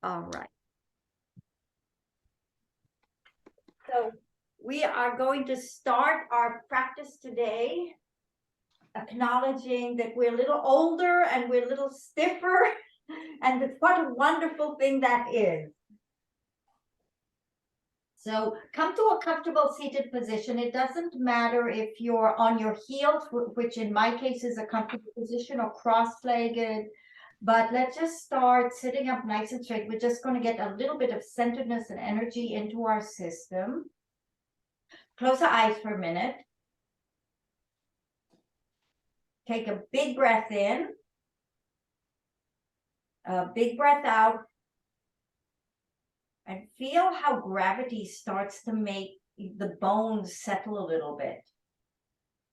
All right. So we are going to start our practice today, acknowledging that we're a little older and we're a little stiffer, and what a wonderful thing that is. So come to a comfortable seated position. It doesn't matter if you're on your heels, which in my case is a comfortable position, or cross-legged. But let's just start sitting up nice and straight. We're just going to get a little bit of centeredness and energy into our system. Close the eyes for a minute. Take a big breath in. A big breath out. And feel how gravity starts to make the bones settle a little bit.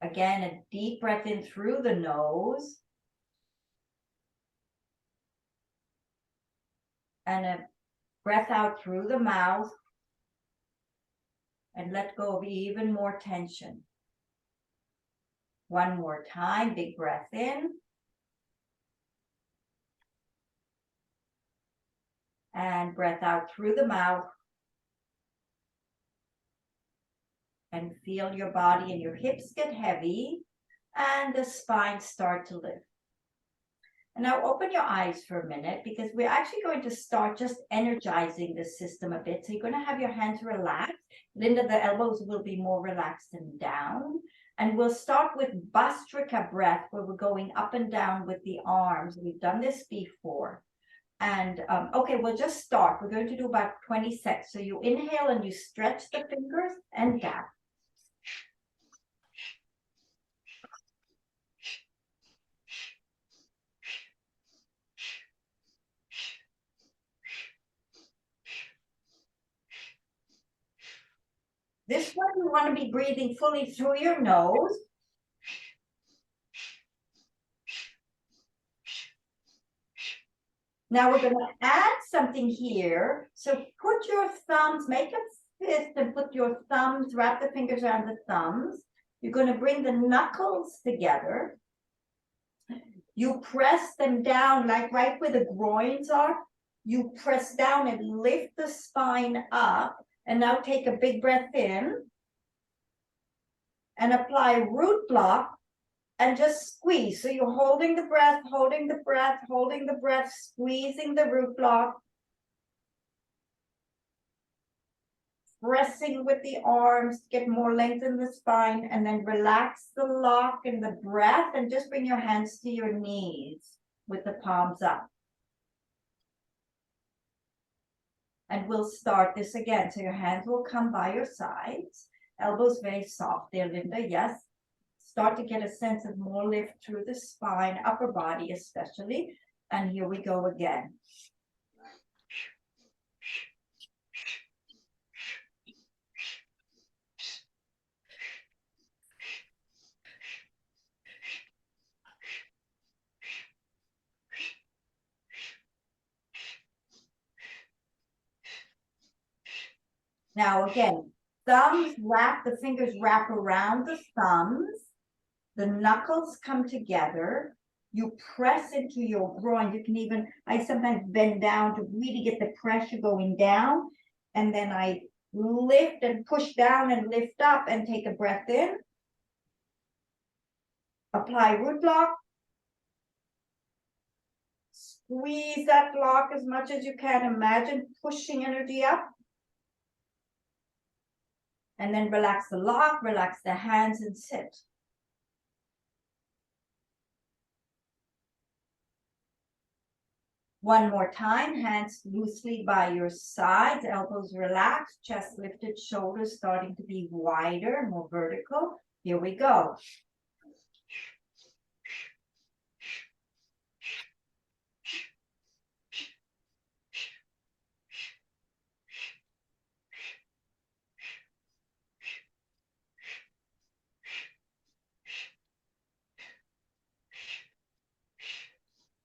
Again, a deep breath in through the nose. And a breath out through the mouth. And let go of even more tension. One more time, big breath in. And breath out through the mouth. And feel your body and your hips get heavy and the spine start to lift. And now open your eyes for a minute, because we're actually going to start just energizing the system a bit. So you're going to have your hands relaxed. Linda, the elbows will be more relaxed and down. And we'll start with Bhastrika breath, where we're going up and down with the arms. We've done this before. And okay, we'll just start. We're going to do about 20 seconds. So you inhale and you stretch the fingers and down. This one, you want to be breathing fully through your nose. Now we're going to add something here. So put your thumbs, make a fist and put your thumbs, wrap the fingers around the thumbs. You're going to bring the knuckles together. You press them down, like right where the groins are. You press down and lift the spine up. And now take a big breath in. And apply root block. And just squeeze. So you're holding the breath, holding the breath, holding the breath, squeezing the root block. Pressing with the arms, get more length in the spine, and then relax the lock and the breath, and just bring your hands to your knees with the palms up. And we'll start this again. So your hands will come by your sides. Elbows very soft there, Linda. Yes. Start to get a sense of more lift through the spine, upper body especially. And here we go again. Now again, thumbs wrap, the fingers wrap around the thumbs. The knuckles come together. You press into your groin. You can even, I sometimes bend down to really get the pressure going down. And then I lift and push down and lift up and take a breath in. Apply root block. Squeeze that block as much as you can. Imagine pushing energy up. And then relax the lock, relax the hands and sit. One more time, hands loosely by your sides, elbows relaxed, chest lifted, shoulders starting to be wider, more vertical. Here we go.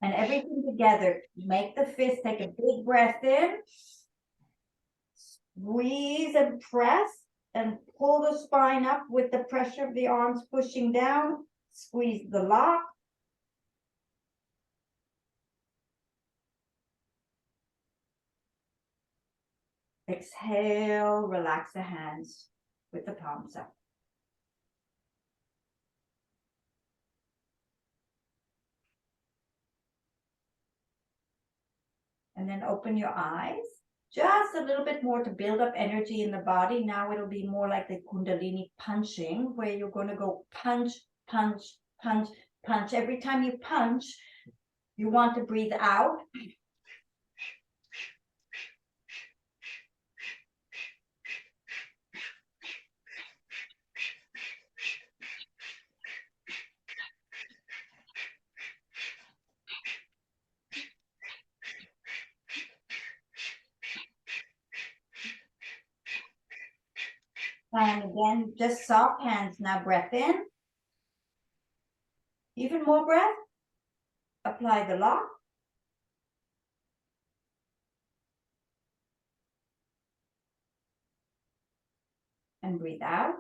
And everything together. Make the fist, take a big breath in. Squeeze and press and pull the spine up with the pressure of the arms pushing down. Squeeze the lock. Exhale, relax the hands with the palms up. And then open your eyes. Just a little bit more to build up energy in the body. Now it'll be more like the Kundalini punching, where you're going to go punch, punch, punch, punch. Every time you punch, you want to breathe out. And again, just soft hands. Now breath in. Even more breath. Apply the lock. And breathe out.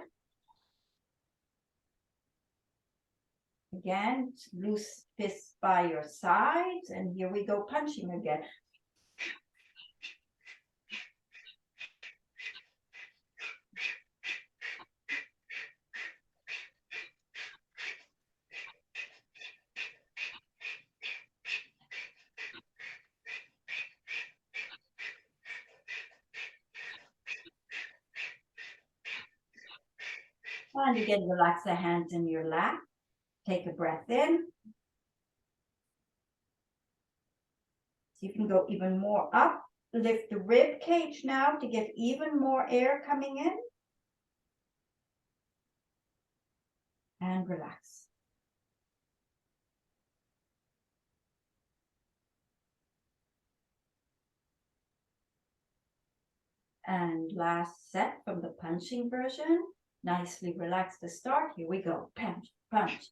Again, loose fists by your sides. And here we go, punching again. And again, relax the hands in your lap. Take a breath in. So you can go even more up. Lift the rib cage now to get even more air coming in. And relax. And last set from the punching version. Nicely relax to start. Here we go. Punch, punch.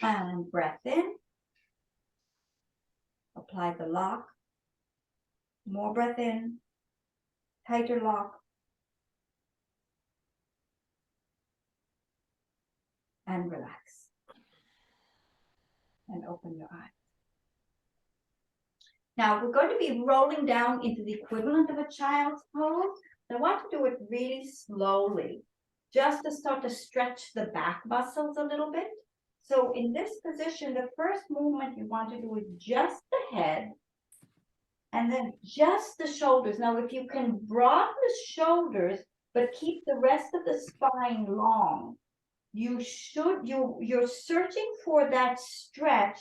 And breath in. Apply the lock. More breath in. Tighter lock. And relax. And open your eyes. Now we're going to be rolling down into the equivalent of a child's pose. I want to do it really slowly, just to start to stretch the back muscles a little bit. So in this position, the first movement you want to do is just the head and then just the shoulders. Now, if you can broaden the shoulders, but keep the rest of the spine long, you're searching for that stretch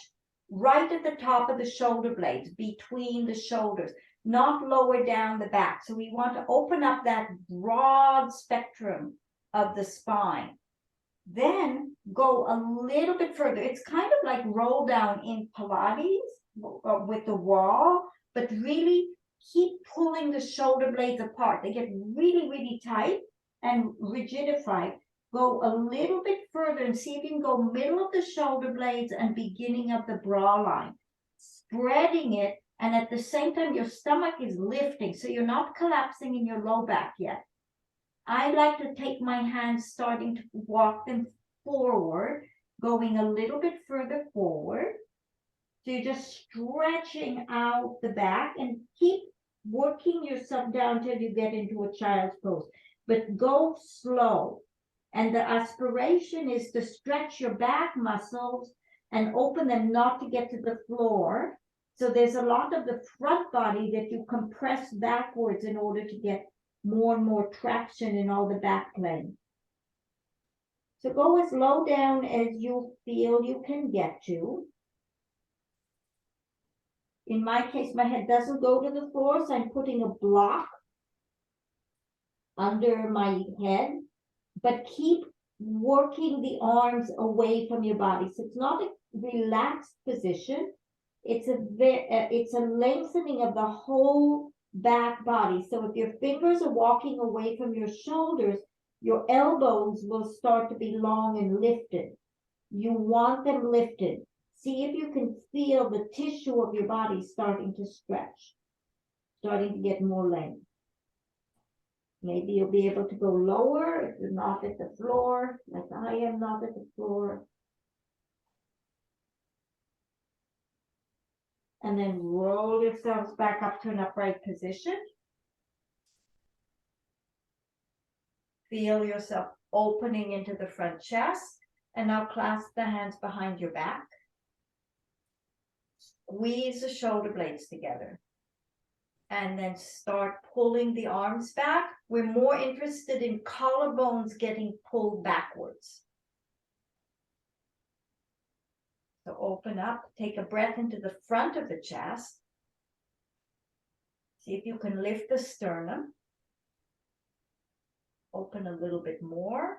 right at the top of the shoulder blades, between the shoulders, not lower down the back. So we want to open up that broad spectrum of the spine. Then go a little bit further. It's kind of like roll down in Pilates with the wall, but really keep pulling the shoulder blades apart. They get really, really tight and rigidified. Go a little bit further and see if you can go middle of the shoulder blades and beginning of the bra line, spreading it. And at the same time, your stomach is lifting. So you're not collapsing in your low back yet. I like to take my hands, starting to walk them forward, going a little bit further forward. So you're just stretching out the back and keep working yourself down till you get into a child's pose. But go slow. And the aspiration is to stretch your back muscles and open them not to get to the floor. So there's a lot of the front body that you compress backwards in order to get more and more traction in all the back plane. So go as low down as you feel you can get to. In my case, my head doesn't go to the floor, so I'm putting a block under my head, but keep working the arms away from your body. So it's not a relaxed position. It's a lengthening of the whole back body. So if your fingers are walking away from your shoulders, your elbows will start to be long and lifted. You want them lifted. See if you can feel the tissue of your body starting to stretch, starting to get more length. Maybe you'll be able to go lower if you're not at the floor, like I am not at the floor. And then roll yourselves back up to an upright position. Feel yourself opening into the front chest. And now clasp the hands behind your back. Squeeze the shoulder blades together. And then start pulling the arms back. We're more interested in collarbones getting pulled backwards. So open up, take a breath into the front of the chest. See if you can lift the sternum. Open a little bit more.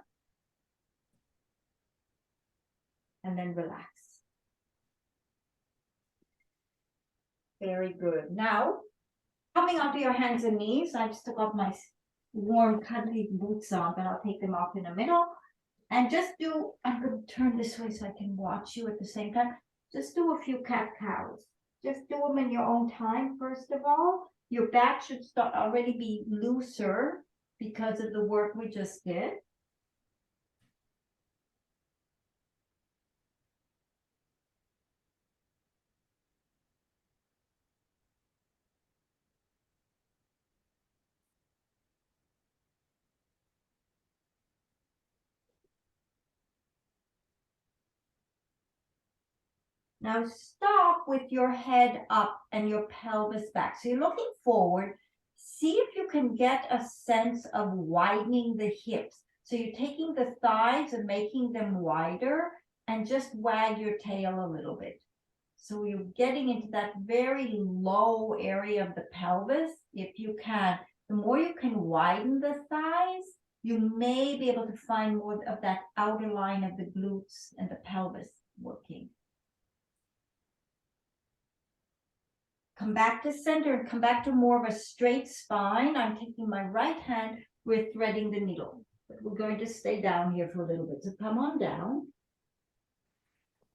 And then relax. Very good. Now, coming onto your hands and knees, I just took off my warm, cuddly boots on, but I'll take them off in a minute. And just do, I'm going to turn this way so I can watch you at the same time. Just do a few cat-cows. Just do them in your own time, first of all. Your back should start already be looser because of the work we just did. Now stop with your head up and your pelvis back. So you're looking forward. See if you can get a sense of widening the hips. So you're taking the thighs and making them wider and just wag your tail a little bit. So you're getting into that very low area of the pelvis, if you can. The more you can widen the thighs, you may be able to find more of that outer line of the glutes and the pelvis working. Come back to center and come back to more of a straight spine. I'm taking my right hand, we're threading the needle. But we're going to stay down here for a little bit. So come on down.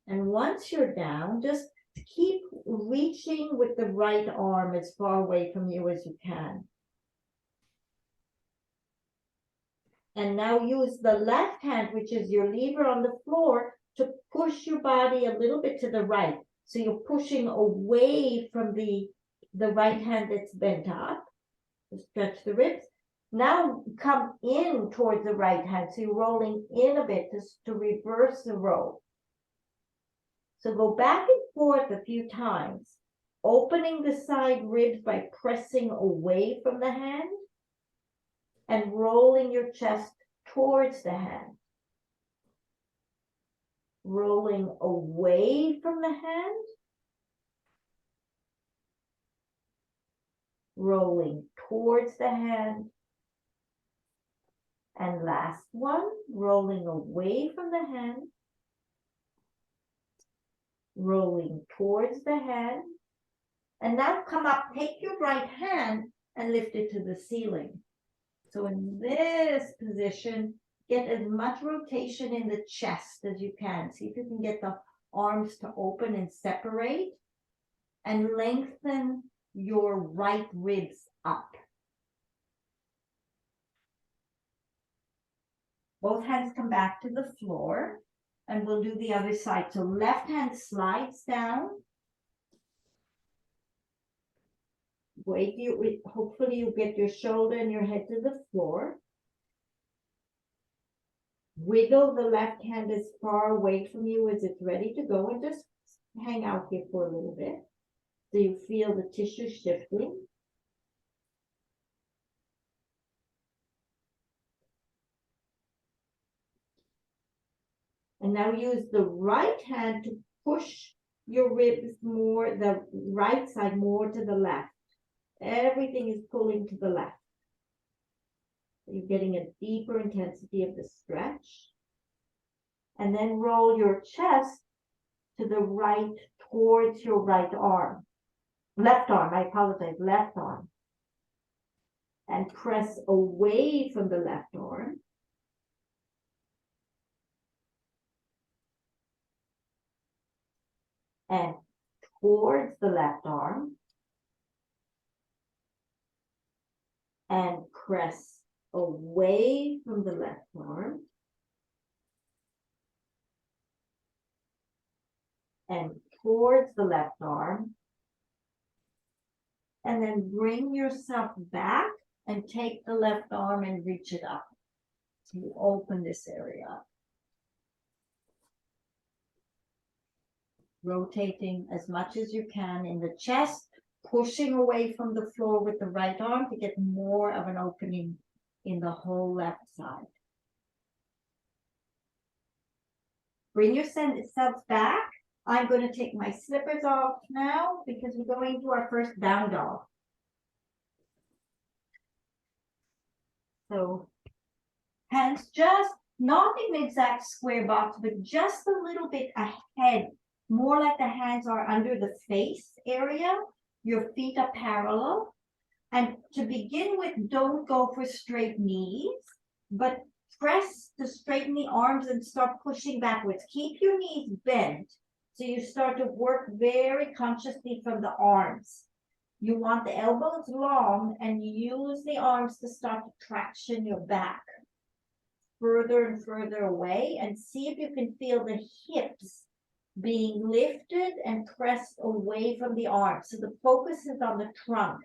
And once you're down, just keep reaching with the right arm as far away from you as you can. And now use the left hand, which is your lever on the floor, to push your body a little bit to the right. So you're pushing away from the right hand that's bent up. Stretch the ribs. Now come in towards the right hand. So you're rolling in a bit to reverse the roll. So go back and forth a few times, opening the side ribs by pressing away from the hand and rolling your chest towards the hand. Rolling away from the hand, rolling towards the hand, and last one, rolling away from the hand, rolling towards the hand, and now come up, take your right hand and lift it to the ceiling. So in this position, get as much rotation in the chest as you can. See if you can get the arms to open and separate, and lengthen your right ribs up. Both hands come back to the floor, and we'll do the other side. So left hand slides down. Hopefully you get your shoulder and your head to the floor. Wiggle the left hand as far away from you as it's ready to go, and just hang out here for a little bit so you feel the tissue shifting. And now use the right hand to push your ribs more, the right side more to the left. Everything is pulling to the left. You're getting a deeper intensity of the stretch. And then roll your chest to the right towards your right arm. Left arm, I apologize, left arm. And press away from the left arm. and towards the left arm, and press away from the left arm, and towards the left arm, and then bring yourself back and take the left arm and reach it up. So you open this area up. Rotating as much as you can in the chest, pushing away from the floor with the right arm to get more of an opening in the whole left side. Bring yourselves back. I'm going to take my slippers off now because we're going to our first down dog. So hands just not in the exact square box, but just a little bit ahead, more like the hands are under the face area. Your feet are parallel. And to begin with, don't go for straight knees, but press to straighten the arms and start pushing backwards. Keep your knees bent. So you start to work very consciously from the arms. You want the elbows long and use the arms to start to traction your back further and further away, and see if you can feel the hips being lifted and pressed away from the arms. So the focus is on the trunk,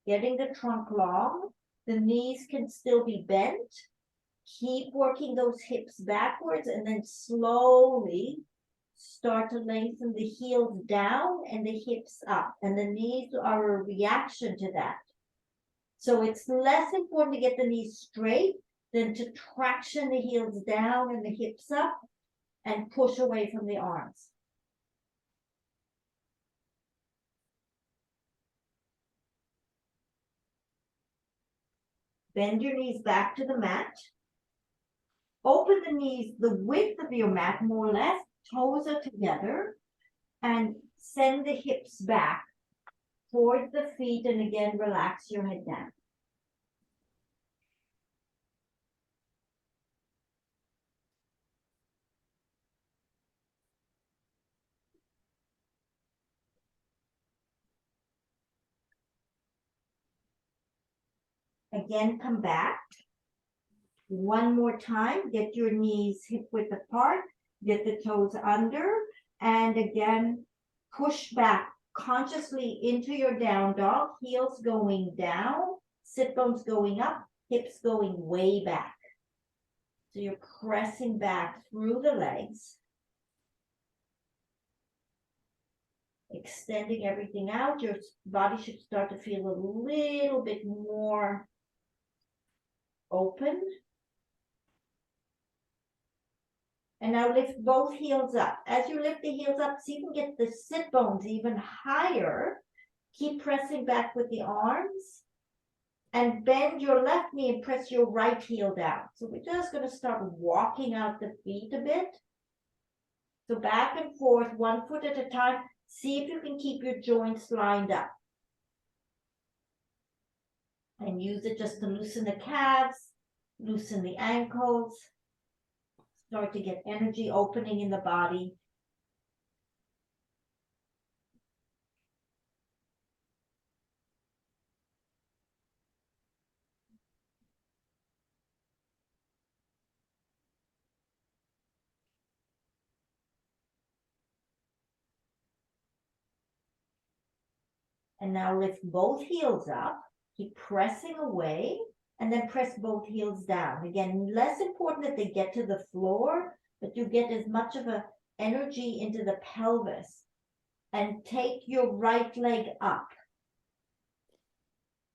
getting the trunk long. The knees can still be bent. Keep working those hips backwards and then slowly start to lengthen the heels down and the hips up. And the knees are a reaction to that. So it's less important to get the knees straight than to traction the heels down and the hips up and push away from the arms. Bend your knees back to the mat. Open the knees the width of your mat, more or less. Toes are together. And send the hips back towards the feet. And again, relax your head down. Again, come back. One more time, get your knees hip width apart, get the toes under, and again, push back consciously into your down dog, heels going down, sit bones going up, hips going way back. So you're pressing back through the legs, extending everything out. Your body should start to feel a little bit more open. And now lift both heels up. As you lift the heels up, see if you can get the sit bones even higher. Keep pressing back with the arms. And bend your left knee and press your right heel down. So we're just going to start walking out the feet a bit. So back and forth, 1 foot at a time. See if you can keep your joints lined up. And use it just to loosen the calves, loosen the ankles. Start to get energy opening in the body. And now lift both heels up. Keep pressing away. And then press both heels down. Again, less important that they get to the floor, but you get as much of a energy into the pelvis. And take your right leg up.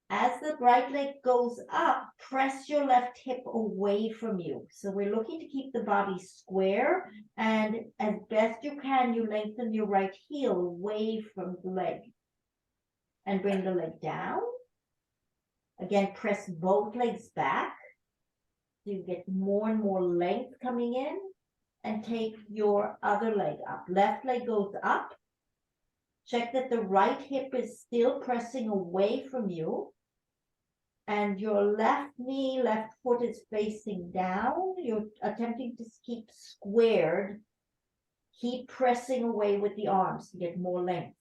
As the right leg goes up, press your left hip away from you. So we're looking to keep the body square, and as best you can, you lengthen your right heel away from the leg. And bring the leg down. Again, press both legs back. So you get more and more length coming in. And take your other leg up. Left leg goes up. Check that the right hip is still pressing away from you. And your left knee, left foot is facing down. You're attempting to keep squared. Keep pressing away with the arms to get more length.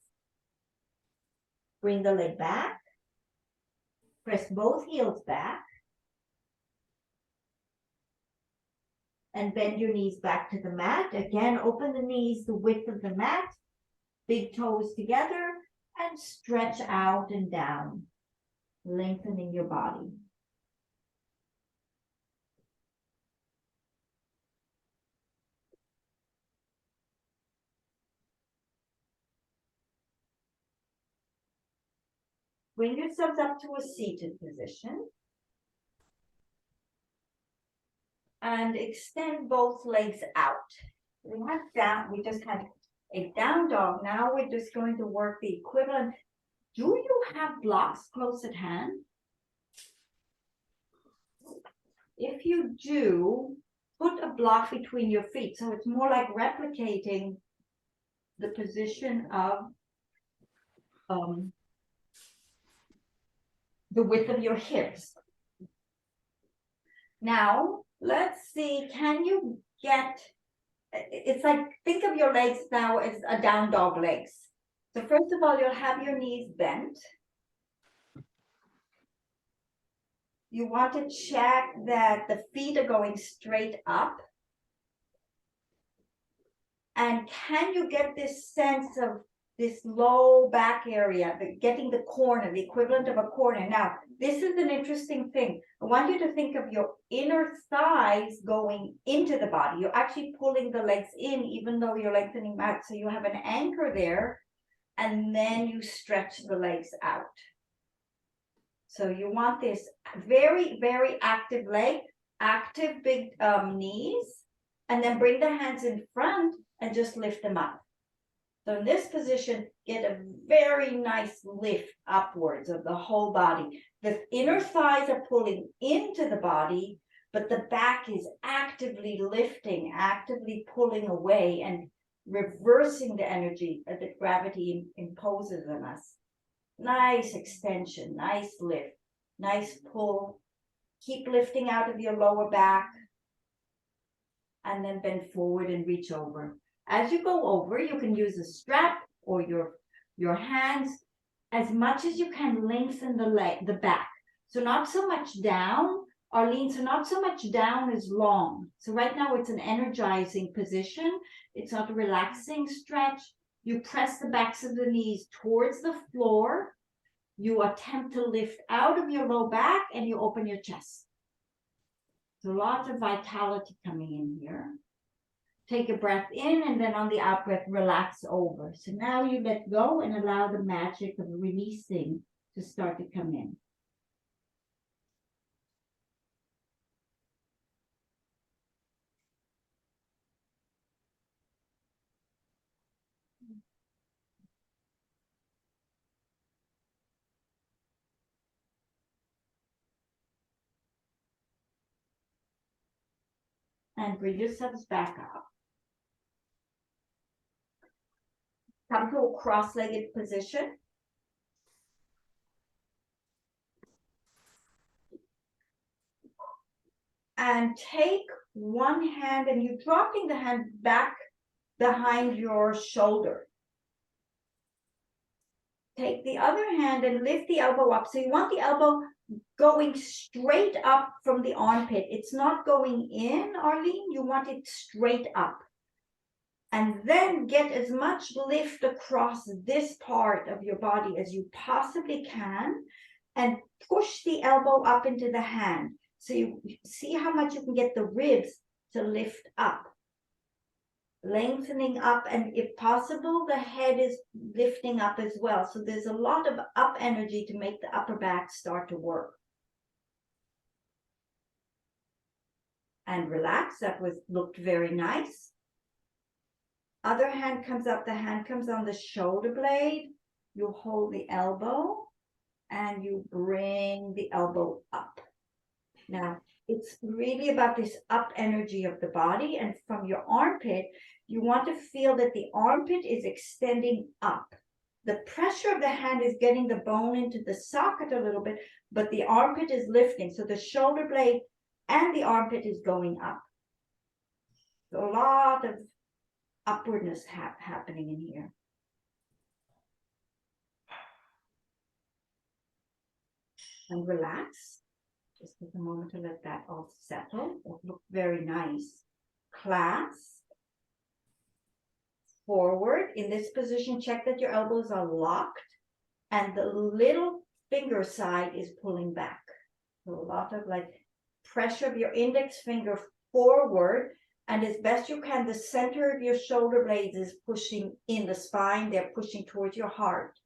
Bring the leg back. Press both heels back. And bend your knees back to the mat. Again, open the knees the width of the mat. Big toes together and stretch out and down, lengthening your body. Bring yourselves up to a seated position. And extend both legs out. We have down, we just had a down dog. Now we're just going to work the equivalent. Do you have blocks close at hand? If you do, put a block between your feet. So it's more like replicating the position of the width of your hips. Now, let's see, can you get, it's like, think of your legs now as a down dog legs. So first of all, you'll have your knees bent. You want to check that the feet are going straight up. And can you get this sense of this low back area, getting the corner, the equivalent of a corner? Now, this is an interesting thing. I want you to think of your inner thighs going into the body. You're actually pulling the legs in, even though you're lengthening back. So you have an anchor there, and then you stretch the legs out. So you want this very, very active leg, active big knees, and then bring the hands in front and just lift them up. So in this position, get a very nice lift upwards of the whole body. The inner thighs are pulling into the body, but the back is actively lifting, actively pulling away and reversing the energy that gravity imposes on us. Nice extension, nice lift, nice pull. Keep lifting out of your lower back. And then bend forward and reach over. As you go over, you can use a strap or your hands. As much as you can, lengthen the back. So not so much down, Arlene, so not so much down as long. So right now it's an energizing position. It's not a relaxing stretch. You press the backs of the knees towards the floor. You attempt to lift out of your low back and you open your chest. So lots of vitality coming in here. Take a breath in, and then on the out breath, relax over. So now you let go and allow the magic of releasing to start to come in. And bring yourselves back up. Come to a cross-legged position. And take one hand, and you're dropping the hand back behind your shoulder. Take the other hand and lift the elbow up. So you want the elbow going straight up from the armpit. It's not going in, Arlene. You want it straight up. And then get as much lift across this part of your body as you possibly can, and push the elbow up into the hand. So you see how much you can get the ribs to lift up. Lengthening up, and if possible, the head is lifting up as well. So there's a lot of up energy to make the upper back start to work. And relax. That looked very nice. Other hand comes up, the hand comes on the shoulder blade. You hold the elbow and you bring the elbow up. Now, it's really about this up energy of the body, and from your armpit, you want to feel that the armpit is extending up. The pressure of the hand is getting the bone into the socket a little bit, but the armpit is lifting. So the shoulder blade and the armpit is going up. So a lot of upwardness happening in here. And relax. Just take a moment to let that all settle. It looks very nice. Clasp. Forward. In this position, check that your elbows are locked and the little finger side is pulling back. So a lot of like pressure of your index finger forward, and as best you can, the center of your shoulder blades is pushing in the spine. They're pushing towards your heart.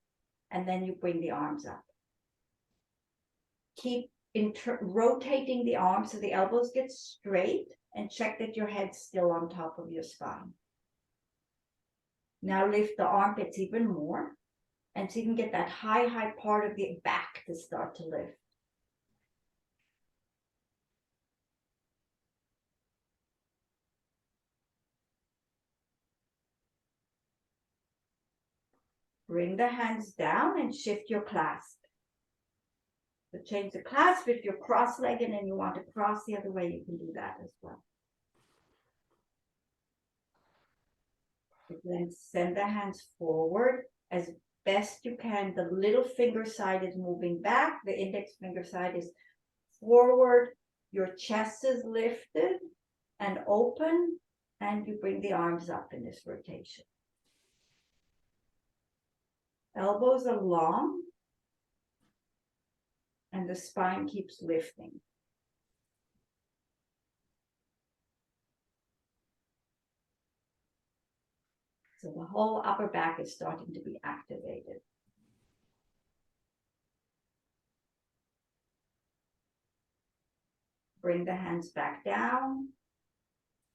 And then you bring the arms up. Keep rotating the arms so the elbows get straight, and check that your head's still on top of your spine. Now lift the armpits even more, and so you can get that high part of the back to start to lift. Bring the hands down and shift your clasp. So change the clasp. If you're cross-legged and you want to cross the other way, you can do that as well. Then send the hands forward as best you can. The little finger side is moving back. The index finger side is forward. Your chest is lifted and open, and you bring the arms up in this rotation. Elbows are long, and the spine keeps lifting. So the whole upper back is starting to be activated. Bring the hands back down.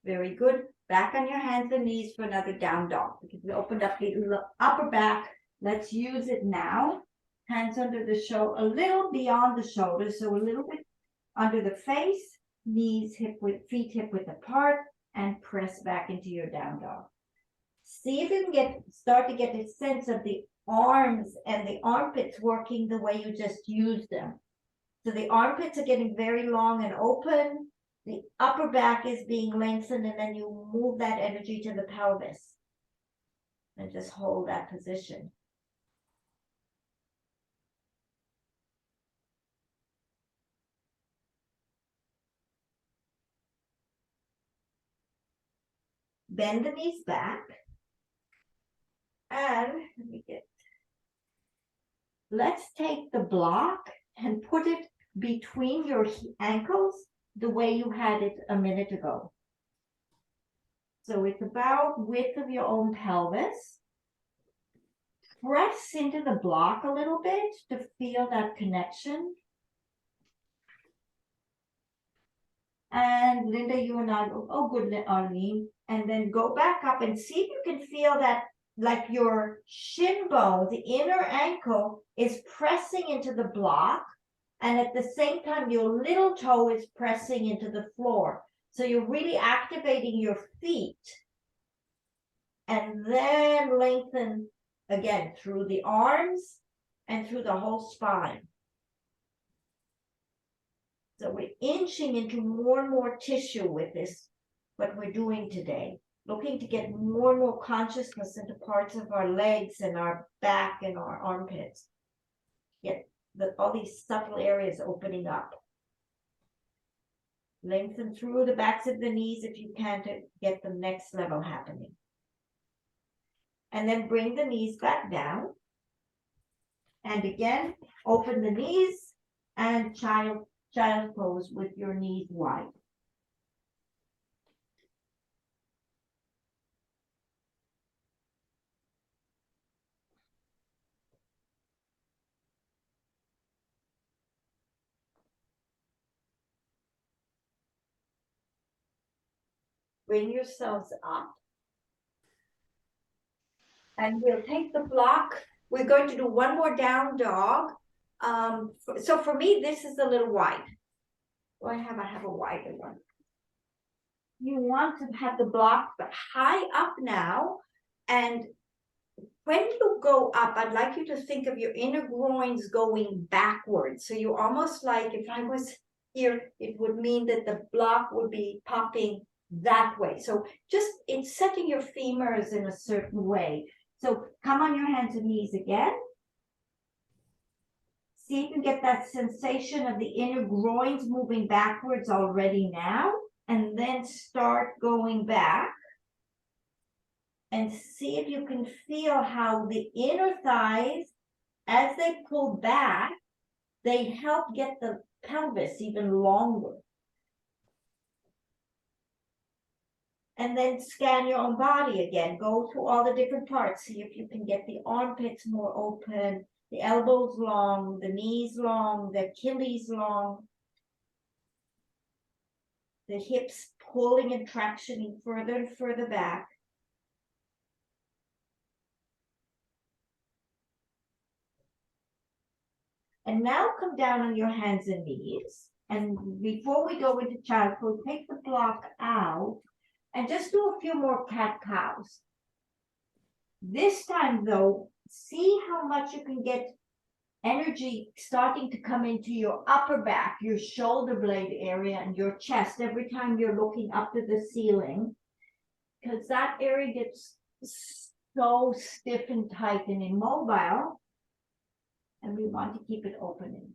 Very good. Back on your hands and knees for another down dog, because we opened up the upper back. Let's use it now. Hands under the shoulder, a little beyond the shoulders, so a little bit under the face, knees feet hip width apart, and press back into your down dog. See if you can start to get a sense of the arms and the armpits working the way you just used them. So the armpits are getting very long and open. The upper back is being lengthened, and then you move that energy to the pelvis. And just hold that position. Bend the knees back. And let's take the block and put it between your ankles the way you had it a minute ago. So it's about width of your own pelvis. Press into the block a little bit to feel that connection. And Linda, you and I, oh good, Arlene. And then go back up and see if you can feel that, like your shin bone, the inner ankle is pressing into the block. And at the same time, your little toe is pressing into the floor. So you're really activating your feet. And then lengthen again through the arms and through the whole spine. So we're inching into more and more tissue with this, what we're doing today. Looking to get more and more consciousness into parts of our legs and our back and our armpits. Get all these subtle areas opening up. Lengthen through the backs of the knees if you can to get the next level happening. And then bring the knees back down. And again, open the knees and child pose with your knees wide. Bring yourselves up. And we'll take the block. We're going to do one more down dog. So for me, this is a little wide. Oh, I have a wider one. You want to have the block high up now. And when you go up, I'd like you to think of your inner groins going backwards. So you almost like, if I was here, it would mean that the block would be popping that way. So just in setting your femurs in a certain way. So come on your hands and knees again. See if you can get that sensation of the inner groins moving backwards already now, and then start going back. And see if you can feel how the inner thighs, as they pull back, they help get the pelvis even longer. And then scan your own body again. Go through all the different parts. See if you can get the armpits more open, the elbows long, the knees long, the Achilles long, the hips pulling and tractioning further and further back. And now come down on your hands and knees. And before we go into child pose, take the block out and just do a few more cat-cows. This time though, see how much you can get energy starting to come into your upper back, your shoulder blade area, and your chest every time you're looking up to the ceiling, because that area gets so stiff and tight and immobile, and we want to keep it opening.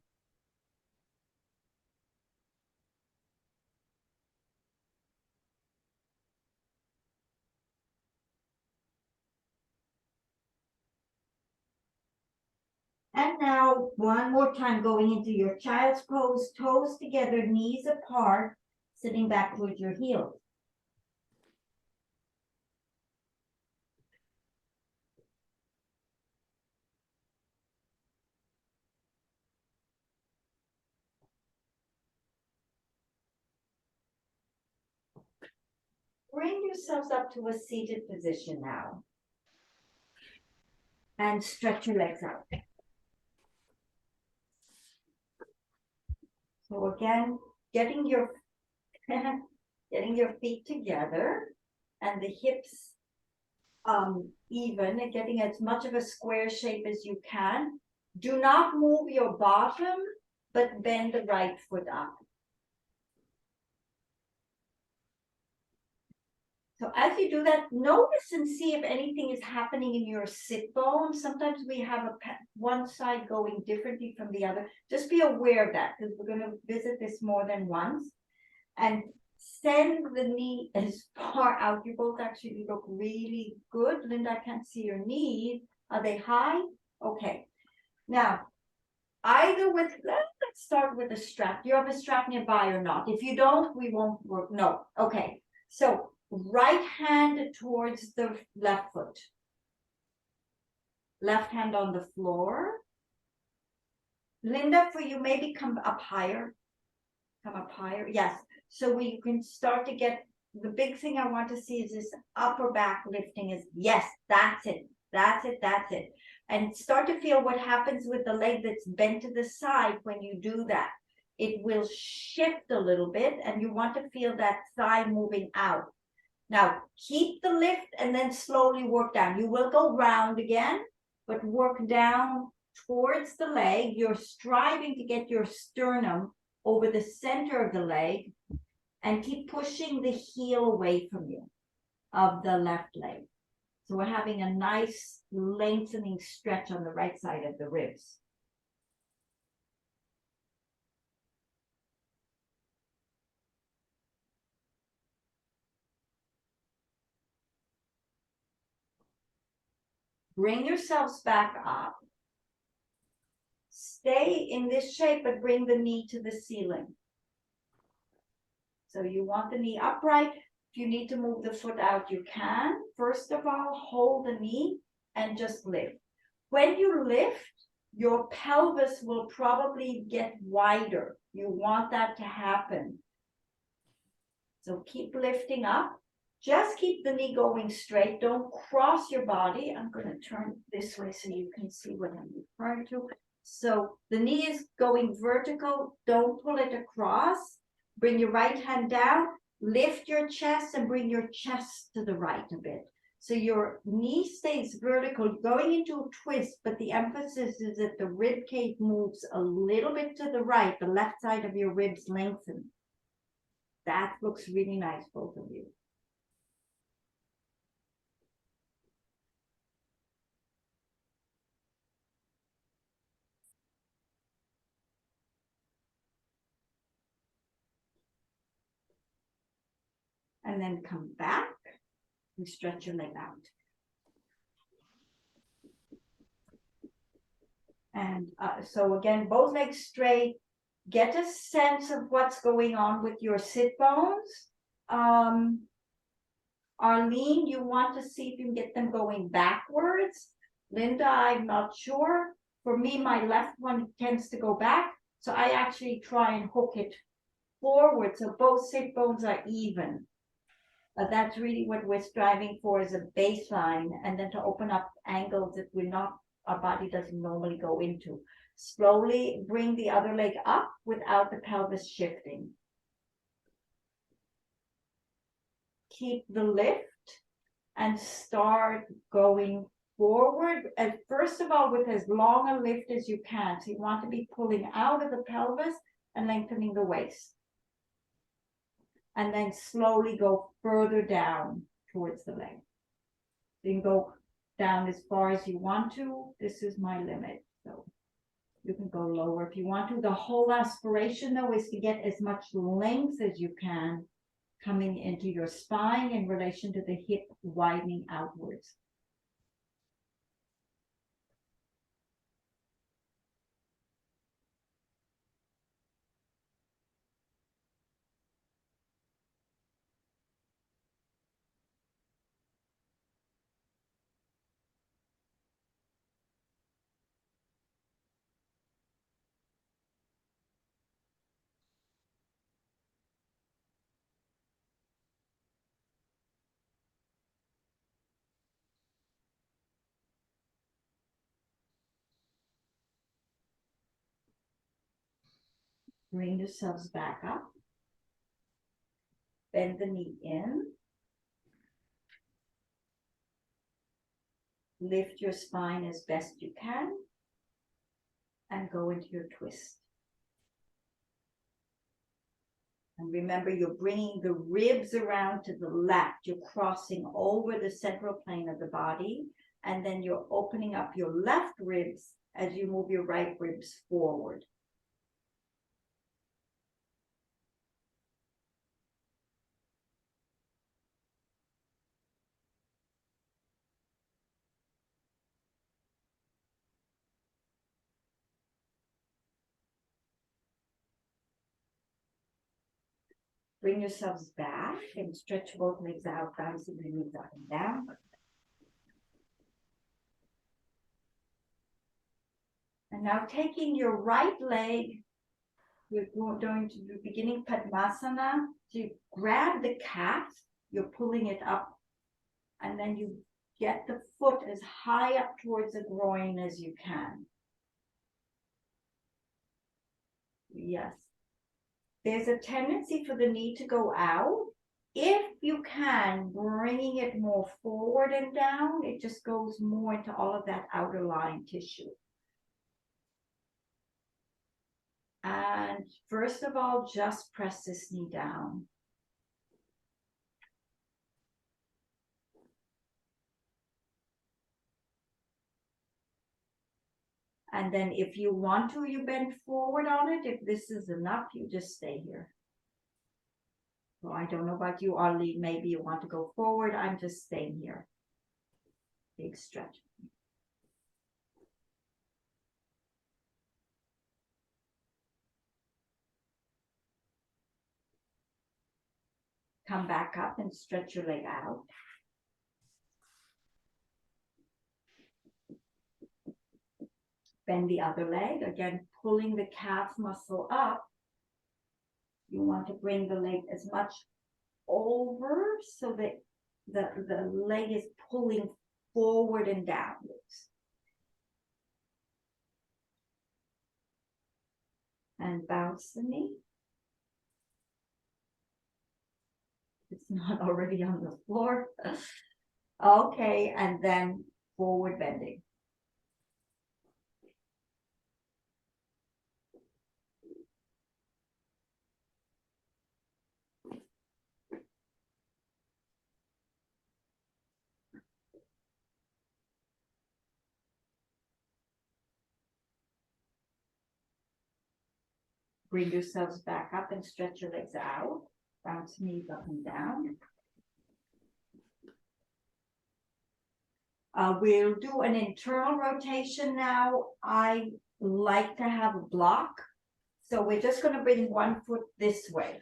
And now, one more time, going into your child's pose, toes together, knees apart, sitting back towards your heels. Bring yourselves up to a seated position now. And stretch your legs out. So again, getting your feet together and the hips even, and getting as much of a square shape as you can. Do not move your bottom, but bend the right foot up. So as you do that, notice and see if anything is happening in your sit bone. Sometimes we have one side going differently from the other. Just be aware of that, because we're going to visit this more than once. And send the knee as far out. You both actually look really good. Linda, I can't see your knees. Are they high? Okay. Now, either with, let's start with a strap. Do you have a strap nearby or not? If you don't, we won't work. No. Okay. So right hand towards the left foot. Left hand on the floor. Linda, for you, maybe come up higher. Come up higher. Yes. So we can start to get, the big thing I want to see is this upper back lifting is, yes, that's it. That's it. That's it. And start to feel what happens with the leg that's bent to the side when you do that. It will shift a little bit and you want to feel that thigh moving out. Now, keep the lift and then slowly work down. You will go round again, but work down towards the leg. You're striving to get your sternum over the center of the leg and keep pushing the heel away from you of the left leg. So we're having a nice lengthening stretch on the right side of the ribs. Bring yourselves back up. Stay in this shape, but bring the knee to the ceiling. So you want the knee upright. If you need to move the foot out, you can. First of all, hold the knee and just lift. When you lift, your pelvis will probably get wider. You want that to happen. So keep lifting up. Just keep the knee going straight. Don't cross your body. I'm going to turn this way so you can see what I'm referring to. So the knee is going vertical. Don't pull it across. Bring your right hand down. Lift your chest and bring your chest to the right a bit. So your knee stays vertical, going into a twist, but the emphasis is that the rib cage moves a little bit to the right. The left side of your ribs lengthen. That looks really nice, both of you. And then come back and stretch your leg out. And so again, both legs straight. Get a sense of what's going on with your sit bones. Arlene, you want to see if you can get them going backwards. Linda, I'm not sure. For me, my left one tends to go back. So I actually try and hook it forward so both sit bones are even. That's really what we're striving for, is a baseline, and then to open up angles that our body doesn't normally go into. Slowly bring the other leg up without the pelvis shifting. Keep the lift and start going forward. And first of all, with as long a lift as you can. So you want to be pulling out of the pelvis and lengthening the waist. And then slowly go further down towards the leg. You can go down as far as you want to. This is my limit. So you can go lower if you want to. The whole aspiration, though, is to get as much length as you can coming into your spine in relation to the hip widening outwards. Bring yourselves back up. Bend the knee in. Lift your spine as best you can. And go into your twist. And remember, you're bringing the ribs around to the left. You're crossing over the central plane of the body. And then you're opening up your left ribs as you move your right ribs forward. Bring yourselves back and stretch both legs out, bouncing the knees up and down. And now taking your right leg, we're going to the beginning Padmasana. So you grab the calf, you're pulling it up, and then you get the foot as high up towards the groin as you can. Yes. There's a tendency for the knee to go out. If you can, bringing it more forward and down, it just goes more into all of that outer line tissue. And first of all, just press this knee down. And then if you want to, you bend forward on it. If this is enough, you just stay here. Well, I don't know about you, Arlene. Maybe you want to go forward. I'm just staying here. Big stretch. Come back up and stretch your leg out. Bend the other leg, again, pulling the calf muscle up. You want to bring the leg as much over so that the leg is pulling forward and downwards. And bounce the knee. It's not already on the floor. Okay, and then forward bending. Bring yourselves back up and stretch your legs out. Bounce knees up and down. We'll do an internal rotation now. I like to have a block. So we're just going to bring one foot this way.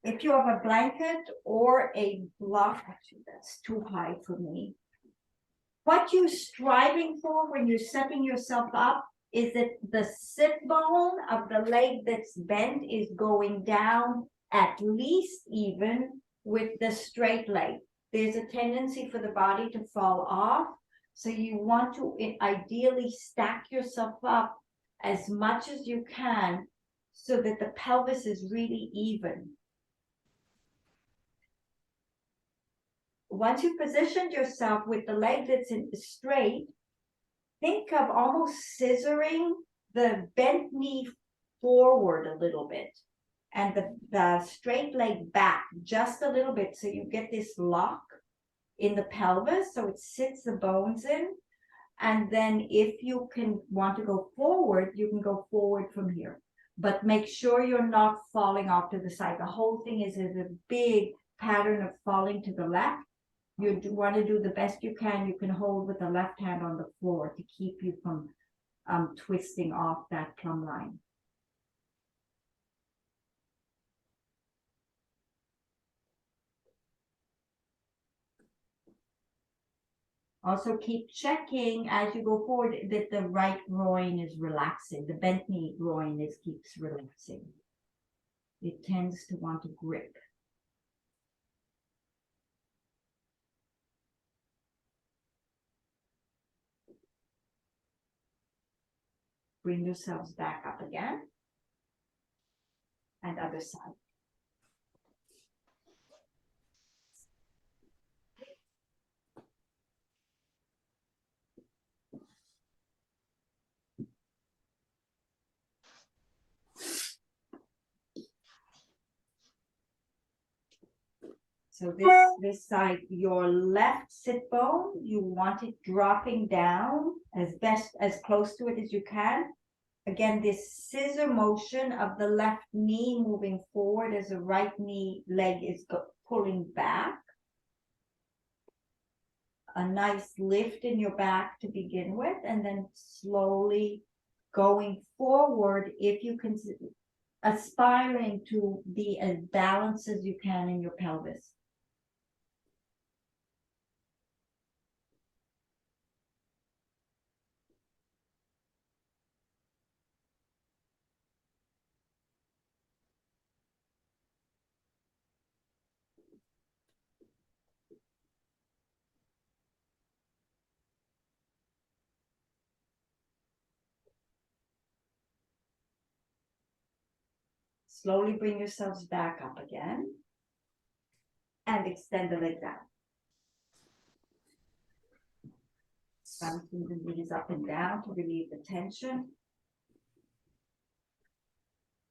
If you have a blanket or a block, actually that's too high for me. What you're striving for when you're setting yourself up is that the sit bone of the leg that's bent is going down at least even with the straight leg. There's a tendency for the body to fall off. So you want to ideally stack yourself up as much as you can so that the pelvis is really even. Once you've positioned yourself with the leg that's straight, think of almost scissoring the bent knee forward a little bit and the straight leg back just a little bit so you get this lock in the pelvis so it sits the bones in. And then if you want to go forward, you can go forward from here. But make sure you're not falling off to the side. The whole thing is a big pattern of falling to the left. You want to do the best you can. You can hold with the left hand on the floor to keep you from twisting off that plumb line. Also keep checking as you go forward that the right groin is relaxing. The bent knee groin keeps relaxing. It tends to want to grip. Bring yourselves back up again. And other side. So this side, your left sit bone, you want it dropping down as close to it as you can. Again, this scissor motion of the left knee moving forward as the right knee leg is pulling back. A nice lift in your back to begin with, and then slowly going forward if you can, aspiring to be as balanced as you can in your pelvis. Slowly bring yourselves back up again and extend the legs out. Bouncing the knees up and down to relieve the tension.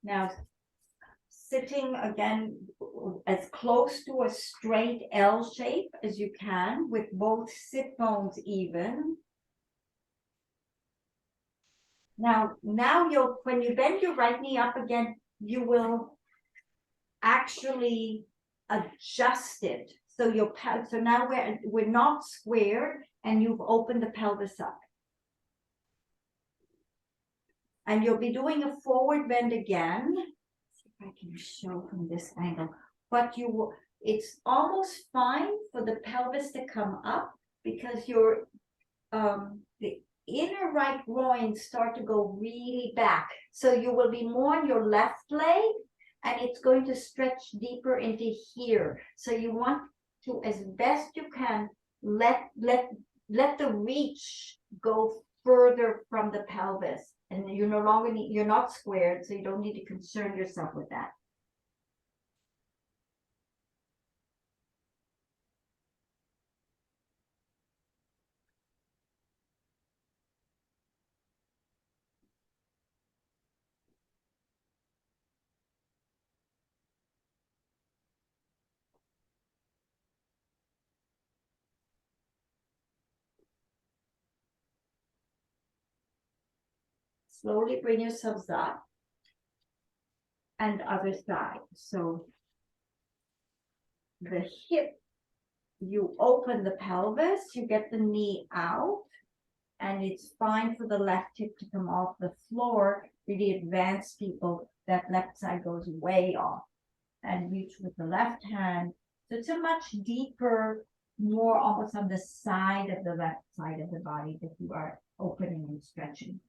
Now, sitting again as close to a straight L shape as you can with both sit bones even. Now when you bend your right knee up again, you will actually adjust it. So now we're not squared and you've opened the pelvis up. And you'll be doing a forward bend again. Let's see if I can show from this angle. But it's almost fine for the pelvis to come up because the inner right groin start to go really back. So you will be more on your left leg and it's going to stretch deeper into here. So you want to, as best you can, let the reach go further from the pelvis. And you're not squared, so you don't need to concern yourself with that. Slowly bring yourselves up. and other side. So the hip, you open the pelvis, you get the knee out, and it's fine for the left hip to come off the floor. For the advanced people, that left side goes way off, and reach with the left hand. So it's a much deeper, more almost on the side of the left side of the body that you are opening and stretching.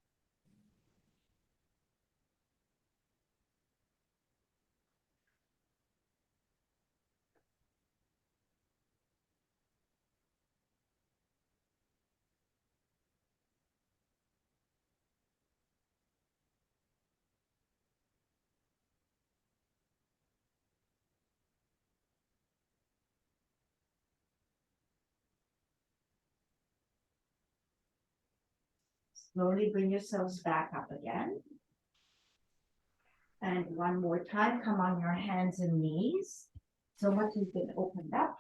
Slowly bring yourselves back up again. And one more time, come on your hands and knees. So much has been opened up.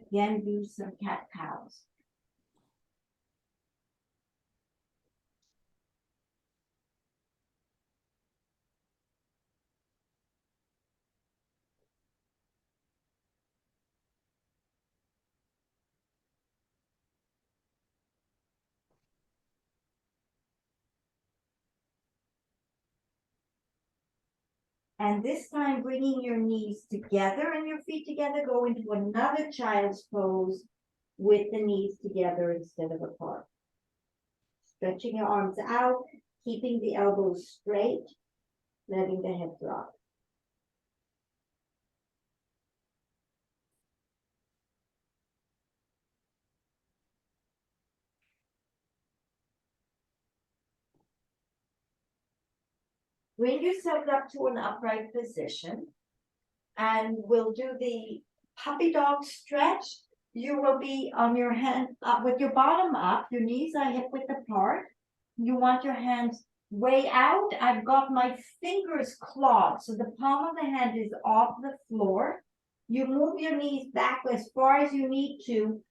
Again, do some cat-cows. And this time, bringing your knees together and your feet together, go into another child's pose with the knees together instead of apart. Stretching your arms out, keeping the elbows straight, letting the head drop. Bring yourself up to an upright position, and we'll do the puppy dog stretch. You will be on your hand up with your bottom up, your knees are hip width apart. You want your hands way out. I've got my fingers clawed, so the palm of the hand is off the floor. You move your knees back as far as you need to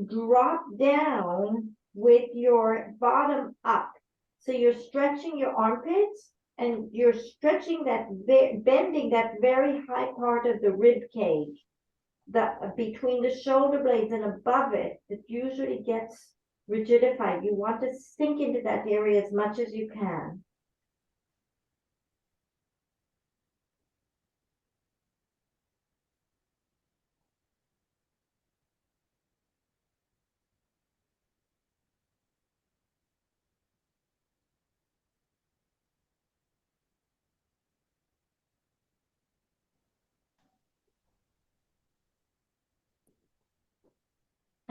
drop down with your bottom up. So you're stretching your armpits, and you're stretching that, bending that very high part of the rib cage, between the shoulder blades and above it, it usually gets rigidified. You want to sink into that area as much as you can.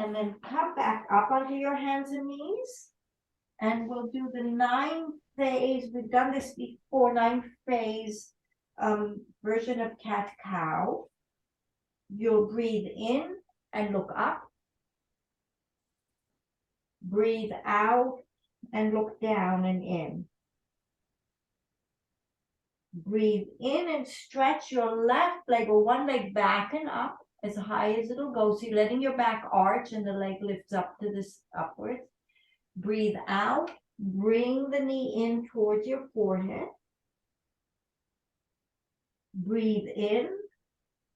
And then come back up onto your hands and knees. And we'll do the 9-phase. We've done this before, 9-phase version of cat-cow. You'll breathe in and look up. Breathe out and look down and in. Breathe in and stretch your left leg or one leg back and up as high as it'll go. So you're letting your back arch and the leg lifts up to this upwards. Breathe out. Bring the knee in towards your forehead. Breathe in,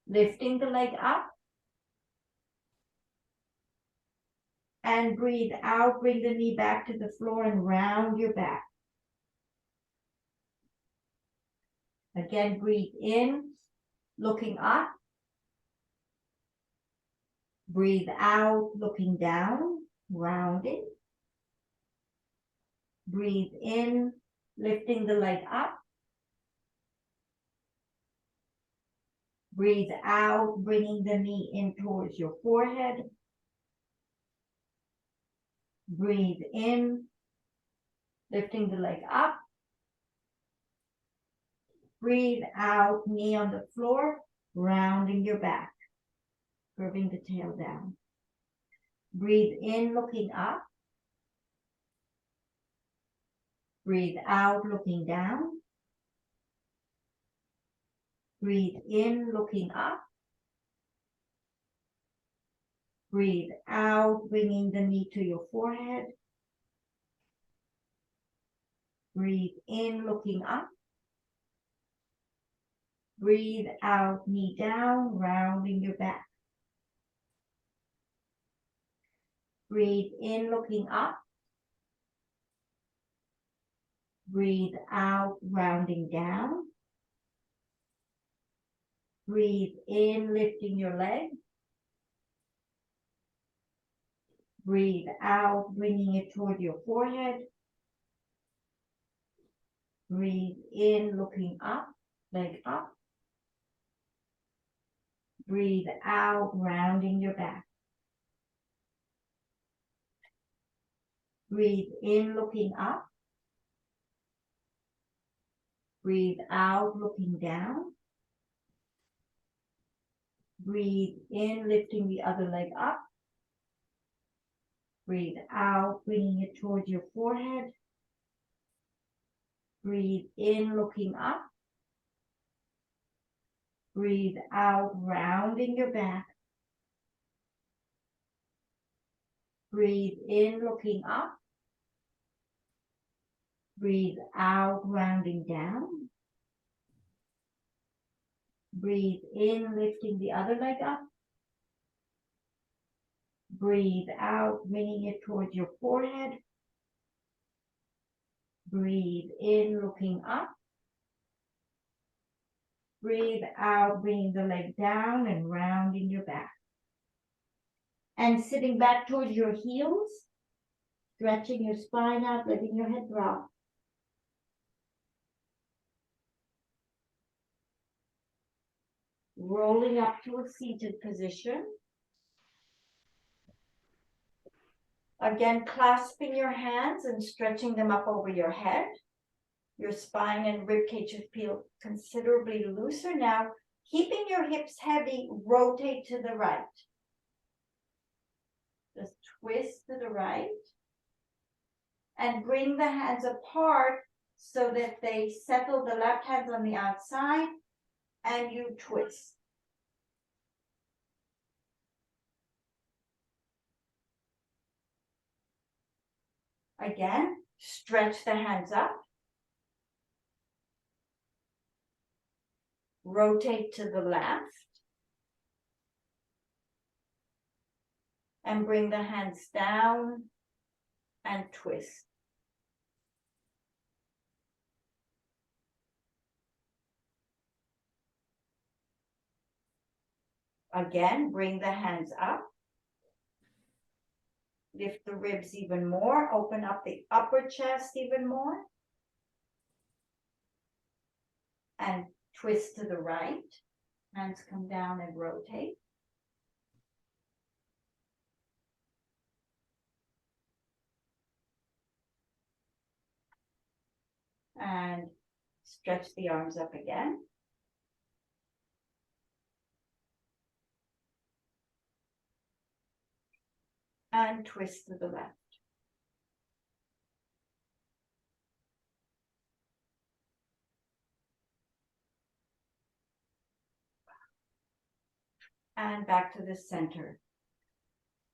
lifting the leg up. And breathe out. Bring the knee back to the floor and round your back. Again, breathe in, looking up. Breathe out, looking down, rounding. Breathe in, lifting the leg up. Breathe out, bringing the knee in towards your forehead. Breathe in, lifting the leg up. Breathe out, knee on the floor, rounding your back, curving the tail down. Breathe in, looking up. Breathe out, looking down. Breathe in, looking up. Breathe out, bringing the knee to your forehead. Breathe in, looking up. Breathe out, knee down, rounding your back. Breathe in, looking up. Breathe out, rounding down. Breathe in, lifting your leg. Breathe out, bringing it toward your forehead. Breathe in, looking up, leg up. Breathe out, rounding your back. Breathe in, looking up. Breathe out, looking down. Breathe in, lifting the other leg up. Breathe out, bringing it towards your forehead. Breathe in, looking up. Breathe out, rounding your back. Breathe in, looking up. Breathe out, rounding down. Breathe in, lifting the other leg up. Breathe out, bringing it towards your forehead. Breathe in, looking up. Breathe out, bringing the leg down and rounding your back. And sitting back towards your heels, stretching your spine out, letting your head drop. Rolling up to a seated position. Again, clasping your hands and stretching them up over your head. Your spine and rib cages feel considerably looser now. Keeping your hips heavy, rotate to the right. Just twist to the right. And bring the hands apart so that they settle, the left hand's on the outside, and you twist. Again, stretch the hands up. Rotate to the left. And bring the hands down and twist. Again, bring the hands up. Lift the ribs even more. Open up the upper chest even more. And twist to the right. Hands come down and rotate. And stretch the arms up again. And twist to the left. And back to the center.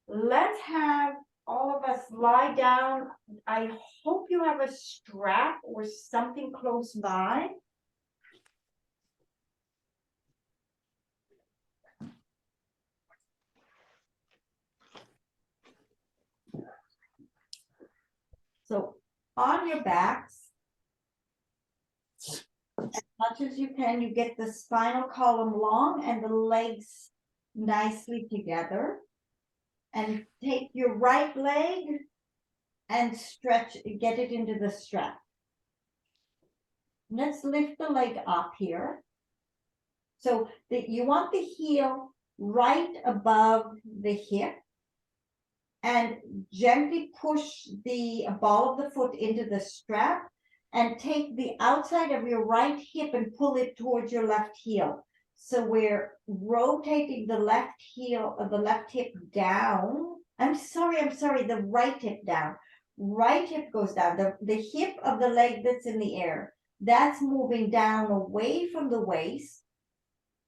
Let's have all of us lie down. I hope you have a strap or something close by. So on your backs, as much as you can, you get the spinal column long and the legs nicely together. And take your right leg and stretch, get it into the strap. Let's lift the leg up here. So that you want the heel right above the hip. And gently push the ball of the foot into the strap and take the outside of your right hip and pull it towards your left heel. So we're rotating the left heel, the left hip down. I'm sorry, the right hip down. Right hip goes down. The hip of the leg that's in the air, that's moving down away from the waist.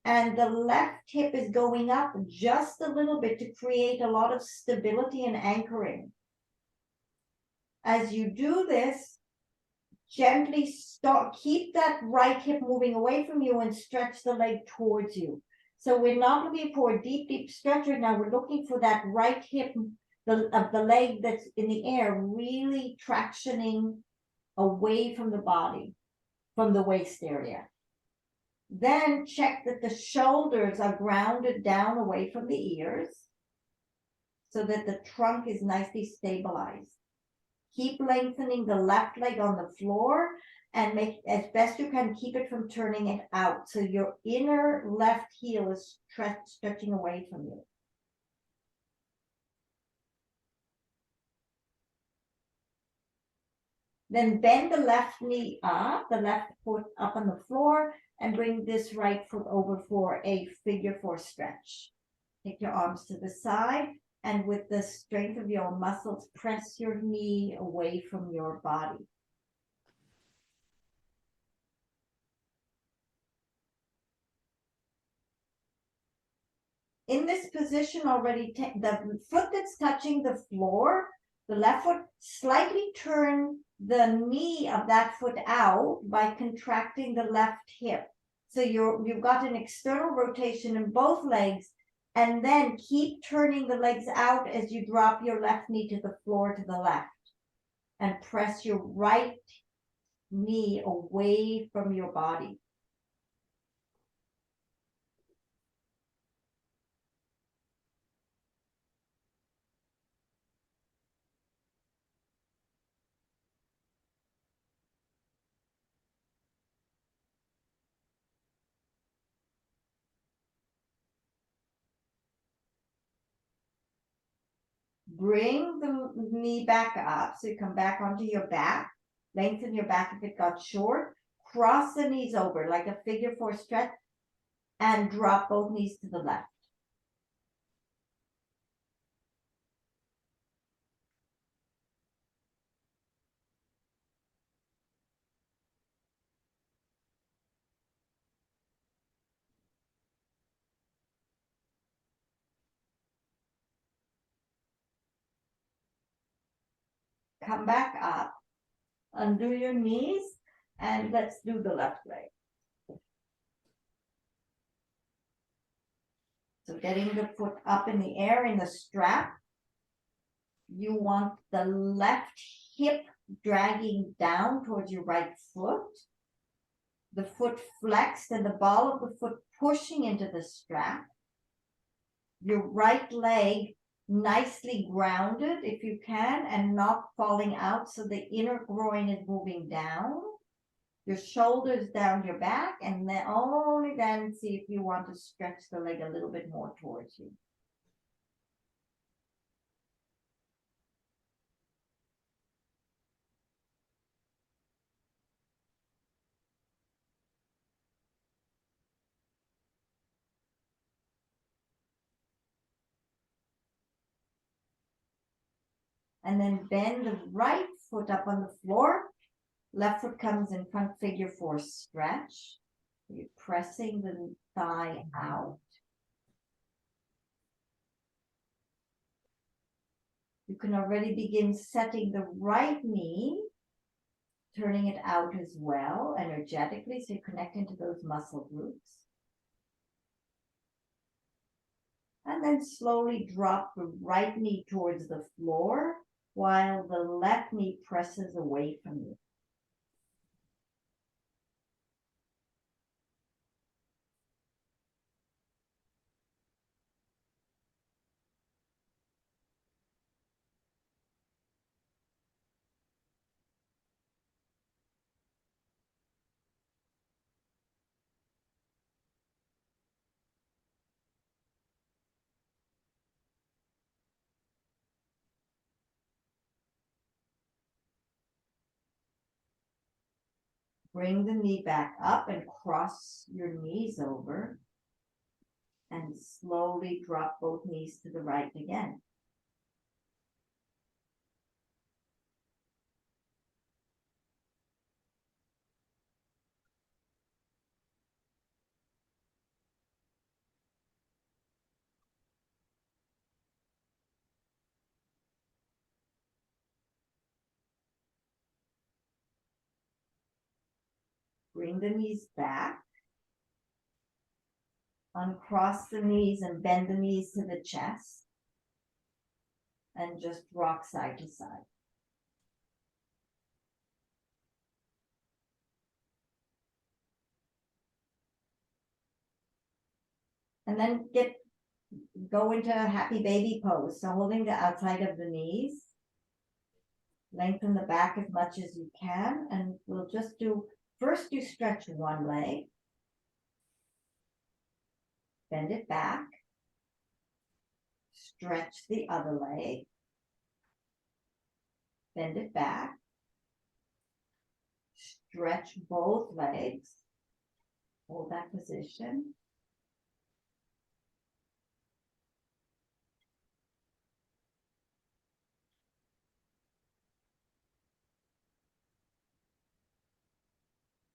And the left hip is going up just a little bit to create a lot of stability and anchoring. As you do this, gently start, keep that right hip moving away from you and stretch the leg towards you. So we're not looking for a deep, deep stretch right now. We're looking for that right hip of the leg that's in the air, really tractioning away from the body, from the waist area. Then check that the shoulders are grounded down away from the ears so that the trunk is nicely stabilized. Keep lengthening the left leg on the floor and make as best you can, keep it from turning it out. So your inner left heel is stretching away from you. Then bend the left knee up, the left foot up on the floor, and bring this right foot over for a figure four stretch. Take your arms to the side, and with the strength of your muscles, press your knee away from your body. In this position already, the foot that's touching the floor, the left foot, slightly turn the knee of that foot out by contracting the left hip. So you've got an external rotation in both legs, and then keep turning the legs out as you drop your left knee to the floor to the left. And press your right knee away from your body. Bring the knee back up. So you come back onto your back. Lengthen your back if it got short. Cross the knees over like a figure four stretch. And drop both knees to the left. Come back up. Undo your knees. And let's do the left leg. So getting the foot up in the air in the strap. You want the left hip dragging down towards your right foot. The foot flexed and the ball of the foot pushing into the strap. Your right leg nicely grounded if you can and not falling out, so the inner groin is moving down. Your shoulders down your back, and then only then see if you want to stretch the leg a little bit more towards you. And then bend the right foot up on the floor. Left foot comes in front, figure four stretch. You're pressing the thigh out. You can already begin setting the right knee, turning it out as well, energetically, so you're connecting to those muscle groups. And then slowly drop the right knee towards the floor while the left knee presses away from you. Bring the knee back up and cross your knees over. And slowly drop both knees to the right again. Bring the knees back. Uncross the knees and bend the knees to the chest. And just rock side to side. And then go into a happy baby pose. So holding the outside of the knees. Lengthen the back as much as you can. And we'll just first you stretch one leg. Bend it back. Stretch the other leg. Bend it back. Stretch both legs. Hold that position.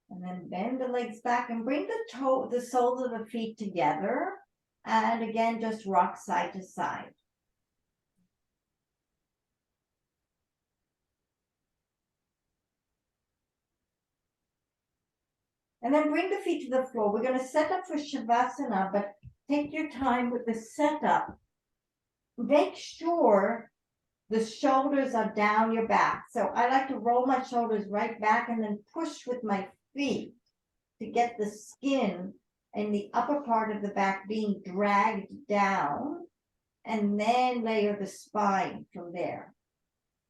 And then bend the legs back and bring the soles of the feet together. And again, just rock side to side. And then bring the feet to the floor. We're going to set up for Shavasana, but take your time with the setup. Make sure the shoulders are down your back. So I like to roll my shoulders right back and then push with my feet to get the skin in the upper part of the back being dragged down, and then layer the spine from there.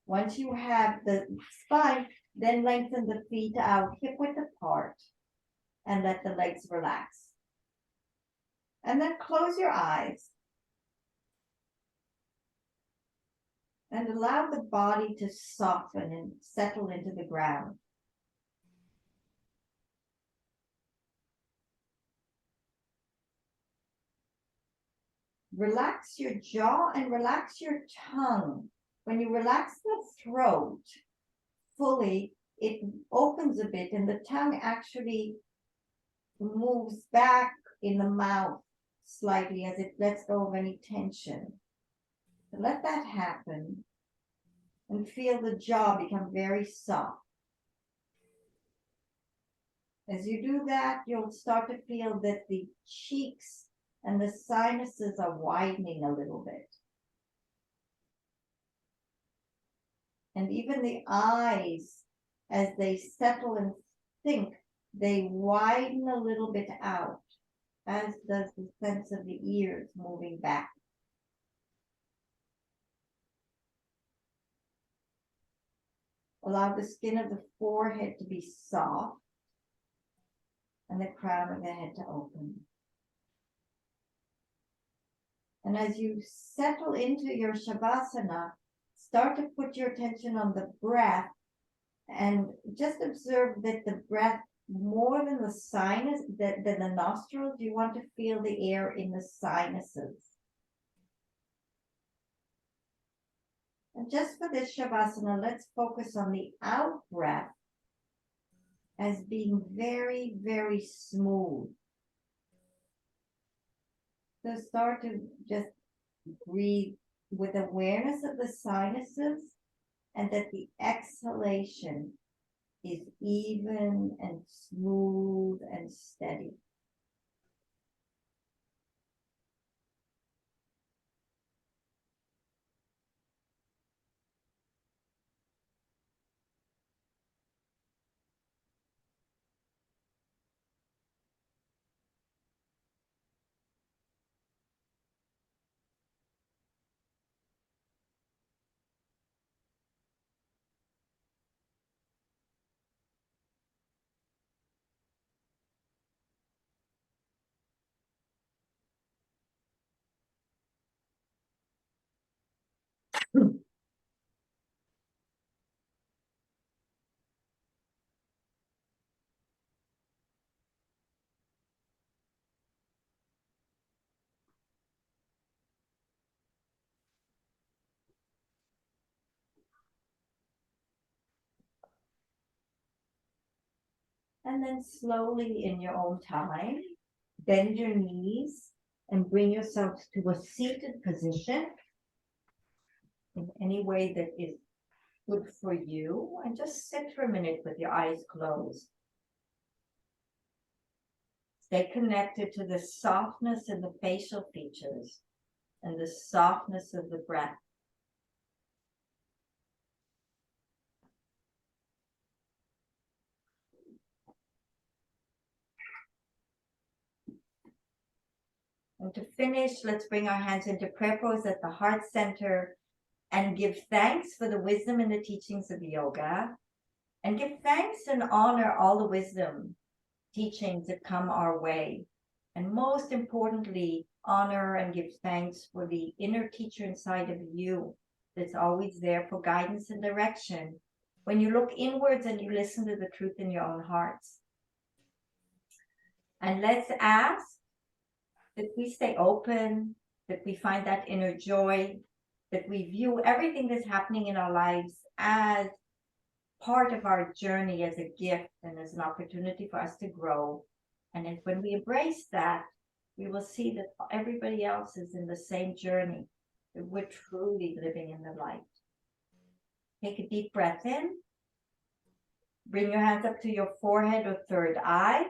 Once you have the spine, then lengthen the feet out hip width apart and let the legs relax. And then close your eyes and allow the body to soften and settle into the ground. Relax your jaw and relax your tongue. When you relax the throat fully, it opens a bit and the tongue actually moves back in the mouth slightly as it lets go of any tension. So let that happen and feel the jaw become very soft. As you do that, you'll start to feel that the cheeks and the sinuses are widening a little bit. And even the eyes, as they settle and think, they widen a little bit out, as does the sense of the ears moving back. Allow the skin of the forehead to be soft and the crown of the head to open. And as you settle into your Shavasana, start to put your attention on the breath and just observe that the breath, more than the sinus, than the nostrils, you want to feel the air in the sinuses. And just for this Shavasana, let's focus on the out breath as being very, very smooth. So start to just breathe with awareness of the sinuses and that the exhalation is even and smooth and steady. And then slowly in your own time, bend your knees and bring yourselves to a seated position in any way that is good for you. And just sit for a minute with your eyes closed. Stay connected to the softness in the facial features and the softness of the breath. And to finish, let's bring our hands into prayer pose at the heart center and give thanks for the wisdom and the teachings of yoga. And give thanks and honor all the wisdom, teachings that come our way. And most importantly, honor and give thanks for the inner teacher inside of you that's always there for guidance and direction when you look inwards and you listen to the truth in your own hearts. And let's ask that we stay open, that we find that inner joy, that we view everything that's happening in our lives as part of our journey, as a gift and as an opportunity for us to grow. And when we embrace that, we will see that everybody else is in the same journey, that we're truly living in the light. Take a deep breath in. Bring your hands up to your forehead or third eye,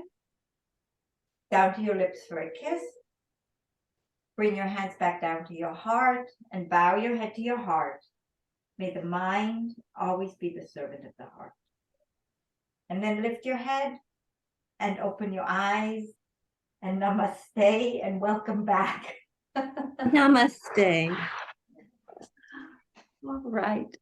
down to your lips for a kiss. Bring your hands back down to your heart and bow your head to your heart. May the mind always be the servant of the heart. And then lift your head and open your eyes and namaste and welcome back. Namaste. All right.